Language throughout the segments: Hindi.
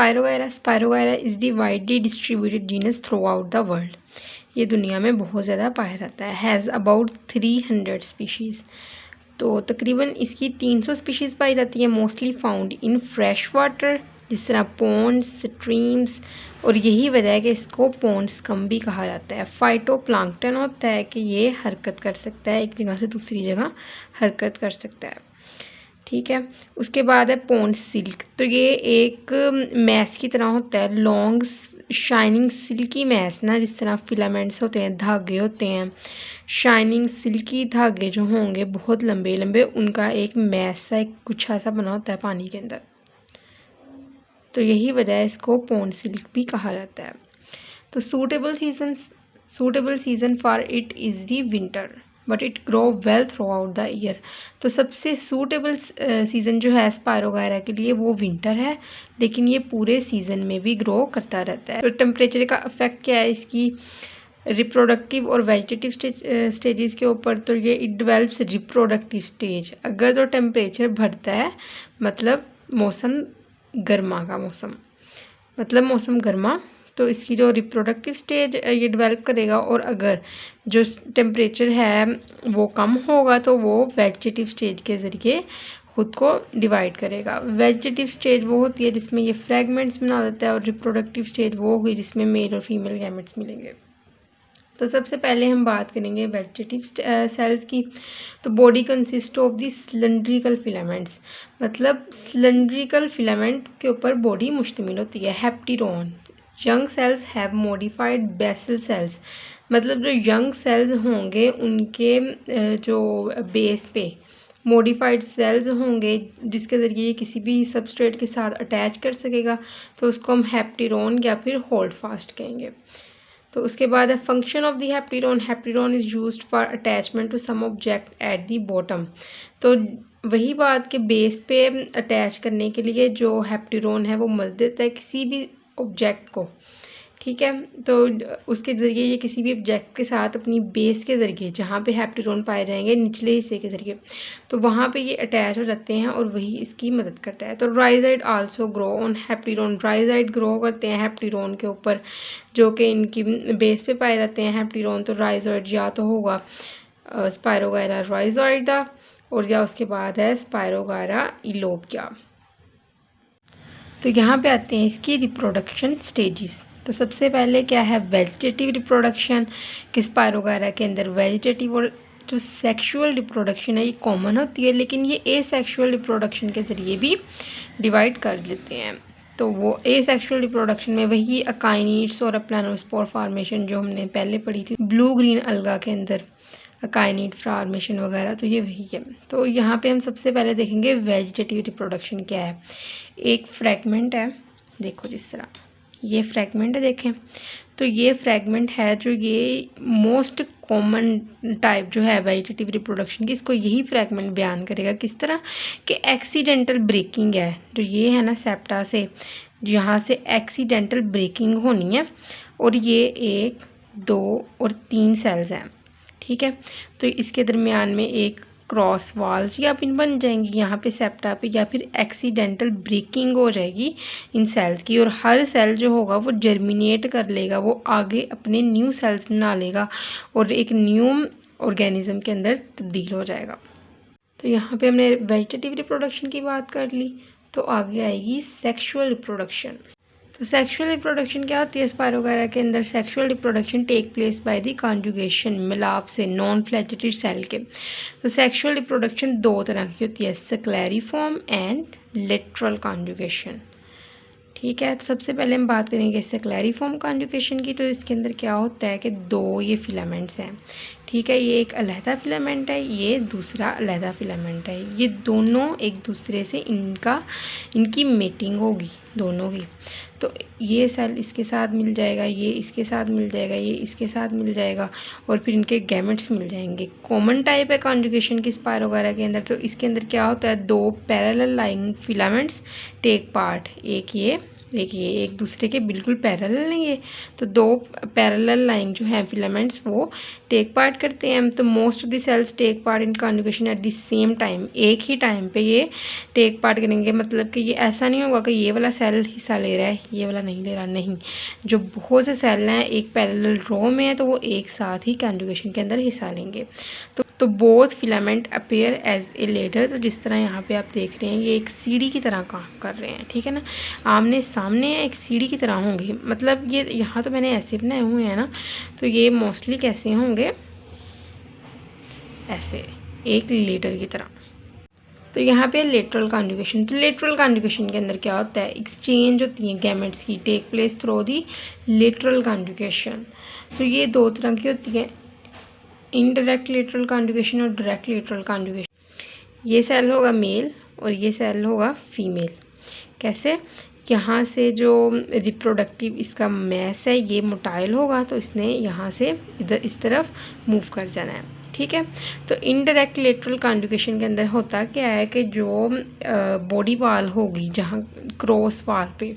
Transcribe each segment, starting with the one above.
Spirogyra is the widely distributed genus through out the world. ये दुनिया में बहुत ज़्यादा पाया जाता है। हैज़ अबाउट 300 स्पीशीज़, तो तकरीबन इसकी 300 स्पीशीज़ पाई जाती है। Mostly found in fresh water, जिस तरह पॉन्ड्स, स्ट्रीम्स, और यही वजह है कि इसको पॉन्ड्स कम भी कहा जाता है। फाइटोप्लैंक्टन होता है कि ये हरकत कर सकता है, एक जगह से दूसरी जगह हरकत कर सकता है। ठीक है, उसके बाद है पॉन्ड सिल्क। तो ये एक मैस की तरह होता है, लॉन्ग शाइनिंग सिल्की मैस ना, जिस तरह फिलामेंट्स होते हैं, धागे होते हैं, शाइनिंग सिल्की धागे जो होंगे बहुत लंबे लंबे, उनका एक मैस सा, एक गुच्छा सा बना होता है पानी के अंदर। तो यही वजह है इसको पॉन्ड सिल्क भी कहा जाता है। तो suitable season for it is the winter, but it grow well through out the year. तो सबसे सूटेबल सीज़न जो है स्पायरोगायरा के लिए वो विंटर है, लेकिन ये पूरे सीज़न में भी ग्रो करता रहता है। तो टेम्परेचर का इफेक्ट क्या है इसकी रिप्रोडक्टिव और वेजिटेटिव स्टेजेस के ऊपर? तो ये इट डेवलप्स रिप्रोडक्टिव स्टेज। अगर तो टेम्परेचर बढ़ता है मतलब मौसम गर्मा का मौसम, मतलब मौसम गर्मा, तो इसकी जो रिप्रोडक्टिव स्टेज ये डेवलप करेगा। और अगर जो टेम्परेचर है वो कम होगा तो वो वेजिटेटिव स्टेज के ज़रिए खुद को डिवाइड करेगा। वेजिटेटिव स्टेज वो होती है जिसमें ये फ्रैगमेंट्स बना देता है, और रिप्रोडक्टिव स्टेज वो होगी जिसमें मेल और फीमेल गैमेट्स मिलेंगे। तो सबसे पहले हम बात करेंगे वेजिटेटिव सेल्स की। तो body consist of the cylindrical filaments, मतलब सिलेंड्रिकल फिलामेंट के ऊपर बॉडी मुश्तमिल होती है। Hapteron, young cells have modified basal cells, मतलब जो यंग सेल्स होंगे उनके जो बेस पे मॉडिफाइड सेल्स होंगे जिसके ज़रिए ये किसी भी सबस्ट्रेट के साथ अटैच कर सकेगा, तो उसको हम हैप्टेरोन या फिर होल्ड फास्ट कहेंगे। तो उसके बाद है function of the hapteron is used for attachment to some object at the bottom. तो वही बात के बेस पे अटैच करने के लिए जो हैप्टेरोन है वो मदद देता है किसी भी ऑब्जेक्ट को। ठीक है, तो उसके ज़रिए ये किसी भी ऑब्जेक्ट के साथ अपनी बेस के ज़रिए, जहाँ पे हैप्टेरोन पाए जाएंगे निचले हिस्से के ज़रिए, तो वहाँ पे ये अटैच हो जाते हैं और वही इसकी मदद करता है। तो राइजाइड आल्सो ग्रो ऑन हैप्टेरोन, राइजाइड ग्रो करते हैं हैप्टेरोन के ऊपर, जो कि इनकी बेस पे पाए जाते हैं हैप्टेरोन। तो राइजाइड या तो होगा स्पायरोगायरा राइजॉइडा, और या उसके बाद है स्पायरोगायरा इलोपिया। तो यहाँ पे आते हैं इसकी रिप्रोडक्शन स्टेजेस। तो सबसे पहले क्या है वेजिटेटिव रिप्रोडक्शन, कि स्पायरोगायरा के अंदर वेजिटेटिव और जो सेक्सुअल रिप्रोडक्शन है ये कॉमन होती है, लेकिन ये एसेक्सुअल रिप्रोडक्शन के ज़रिए भी डिवाइड कर लेते हैं। तो वो एसेक्सुअल रिप्रोडक्शन में वही अकाइनिड्स और प्लानोस्पोर फॉर्मेशन जो हमने पहले पढ़ी थी ब्लू ग्रीन अलगा के अंदर, अकाइनिड फॉर्मेशन वगैरह, तो ये वही है। तो यहाँ पे हम सबसे पहले देखेंगे वेजिटेटिव रिप्रोडक्शन क्या है। एक फ्रैगमेंट है, देखो जिस तरह ये फ्रैगमेंट है देखें, तो ये फ्रैगमेंट है जो ये मोस्ट कॉमन टाइप जो है वेजिटेटिव रिप्रोडक्शन की, इसको यही फ्रैगमेंट बयान करेगा। किस तरह कि एक्सीडेंटल ब्रेकिंग है, जो ये है ना सेप्टा से, यहाँ से एक्सीडेंटल ब्रेकिंग होनी है, और ये 1, 2 और 3 सेल्स हैं। ठीक है, तो इसके दरमियान में एक क्रॉस वाल्स या पिन बन जाएंगी यहाँ पे सेप्टा पे, या फिर एक्सीडेंटल ब्रेकिंग हो जाएगी इन सेल्स की, और हर सेल जो होगा वो जर्मिनेट कर लेगा, वो आगे अपने न्यू सेल्स बना लेगा और एक न्यू ऑर्गेनिज्म के अंदर तब्दील हो जाएगा। तो यहाँ पे हमने वेजिटेटिव रिप्रोडक्शन की बात कर ली, तो आगे आएगी सेक्सुअल रिप्रोडक्शन। तो सेक्सुअल रिप्रोडक्शन क्या होती है स्पायरोगायरा के अंदर? Sexual reproduction take place by the conjugation, मिलाप से नॉन फ्लैचेटेड सेल के। तो सेक्सुअल रिप्रोडक्शन 2 तरह की होती है, सेक्लेरिफॉर्म एंड लेटरल कॉन्जुगेशन। ठीक है, तो सबसे पहले हम बात करेंगे सेक्लेरिफॉर्म कॉन्जुगेशन की। तो इसके अंदर क्या होता है कि 2 ये फिलामेंट्स हैं। ठीक है, ये एक अलहदा फिलामेंट है, ये दूसरा अलहदा फिलामेंट है। ये दोनों एक दूसरे से इनकी मेटिंग होगी दोनों की। तो ये सेल इसके साथ मिल जाएगा, ये इसके साथ मिल जाएगा, ये इसके साथ मिल जाएगा, और फिर इनके गैमेट्स मिल जाएंगे। कॉमन टाइप है कॉन्जुगेशन की स्पायरोगायरा के अंदर। तो इसके अंदर क्या होता है 2 parallel line filaments take part, एक ये एक दूसरे के बिल्कुल पैरेलल नहीं है, तो 2 पैरेलल लाइन जो है फिलामेंट्स वो टेक पार्ट करते हैं तो most of the cells take part in conjugation at the same time, एक ही टाइम पे ये टेक पार्ट करेंगे। मतलब कि ये ऐसा नहीं होगा कि ये वाला सेल हिस्सा ले रहा है ये वाला नहीं ले रहा, नहीं, जो बहुत से सेल हैं एक पैरेलल रो में है तो वो एक साथ ही कॉन्जुगेशन के अंदर हिस्सा लेंगे। तो both filament appear as a ladder, तो जिस तरह यहाँ पे आप देख रहे हैं ये एक सीढ़ी की तरह काम कर रहे हैं, ठीक है ना, आमने सामने एक सीढ़ी की तरह होंगे। मतलब ये यहाँ तो मैंने ऐसे बनाए हुए हैं ना, तो ये मोस्टली कैसे होंगे, ऐसे एक लेडर की तरह। तो यहाँ पे लेटरल कॉन्जुगेशन, तो लेटरल कॉन्जुगेशन के अंदर क्या होता है, एक्सचेंज होती है गैमेट्स की, take place through the lateral conjugation. तो ये दो तरह की होती है, इनडायरेक्ट लेटरल कॉन्जुगेशन और डायरेक्ट लेटरल कॉन्जुगेशन। ये सेल होगा मेल और ये सेल होगा फीमेल। कैसे, यहाँ से जो रिप्रोडक्टिव इसका मैस है ये मोटाइल होगा तो इसने यहाँ से इधर इस तरफ मूव कर जाना है, ठीक है। तो इनडायरेक्ट लेटरल कॉन्जुगेशन के अंदर होता क्या है कि जो बॉडी वाल होगी जहाँ क्रॉस वाल पे,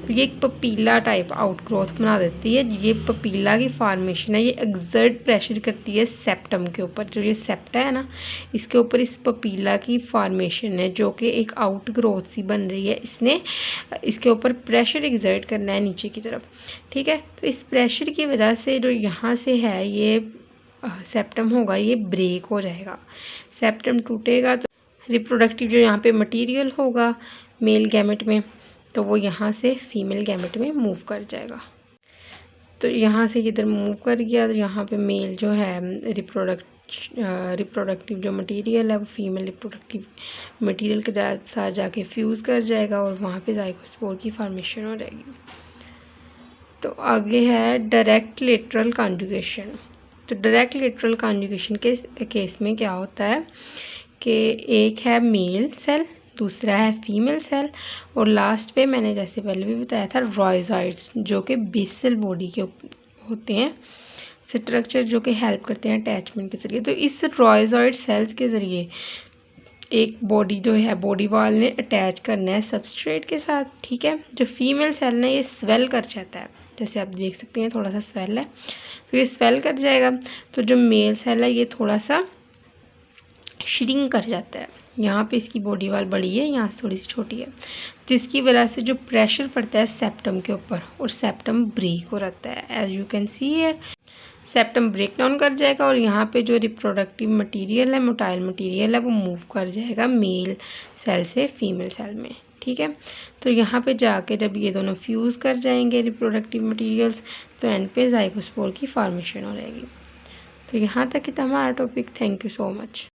तो ये एक पपीला टाइप आउट ग्रोथ बना देती है। ये पपीला की फॉर्मेशन है, ये एक्सर्ट प्रेशर करती है सेप्टम के ऊपर, जो ये सेप्टा है ना इसके ऊपर इस पपीला की फॉर्मेशन है जो कि एक आउट ग्रोथ सी बन रही है, इसने इसके ऊपर प्रेशर एक्सर्ट करना है नीचे की तरफ, ठीक है। तो इस प्रेशर की वजह से जो यहाँ से है ये सेप्टम होगा ये ब्रेक हो जाएगा, सेप्टम टूटेगा तो रिप्रोडक्टिव जो यहाँ पे मटेरियल होगा मेल गैमेट में तो वो यहाँ से फीमेल गैमेट में मूव कर जाएगा। तो यहाँ से इधर मूव कर गया तो यहाँ पे मेल जो है रिप्रोडक्टिव जो मटेरियल है वो फीमेल रिप्रोडक्टिव मटेरियल के साथ जाके फ्यूज़ कर जाएगा और वहाँ पे ज़ाइगोस्पोर की फॉर्मेशन हो जाएगी। तो आगे है डायरेक्ट लेटरल कॉन्जुगेशन। तो डायरेक्ट लेटरल कॉन्जुगेशन के केस में क्या होता है कि एक है मेल सेल, दूसरा है फीमेल सेल और लास्ट पे मैंने जैसे पहले भी बताया था रॉयज़ॉइड्स जो कि बेसल बॉडी के होते हैं स्ट्रक्चर जो कि हेल्प करते हैं अटैचमेंट के ज़रिए। तो इस रॉयज़ॉइड सेल्स के ज़रिए एक बॉडी जो है बॉडी वाल ने अटैच करना है सबस्ट्रेट के साथ, ठीक है। जो फीमेल सेल ने ये स्वेल कर जाता है, जैसे आप देख सकते हैं थोड़ा सा स्वेल है, फिर ये स्वेल कर जाएगा। तो जो मेल सेल है ये थोड़ा सा श्रिंक कर जाता है, यहाँ पे इसकी बॉडी वाल बड़ी है यहाँ से थोड़ी सी छोटी है, जिसकी वजह से जो प्रेशर पड़ता है सेप्टम के ऊपर और सेप्टम ब्रेक हो जाता है। As you can see here septum break down कर जाएगा और यहाँ पे जो रिप्रोडक्टिव मटेरियल है मोटाइल मटेरियल है वो मूव कर जाएगा मेल सेल से फीमेल सेल में, ठीक है। तो यहाँ पे जाके जब ये दोनों फ्यूज़ कर जाएंगे रिप्रोडक्टिव मटेरियल्स तो एंड पे ज़ाइगोस्पोर की फॉर्मेशन हो जाएगी। तो यहाँ तक ही था हमारा topic. Thank you so much.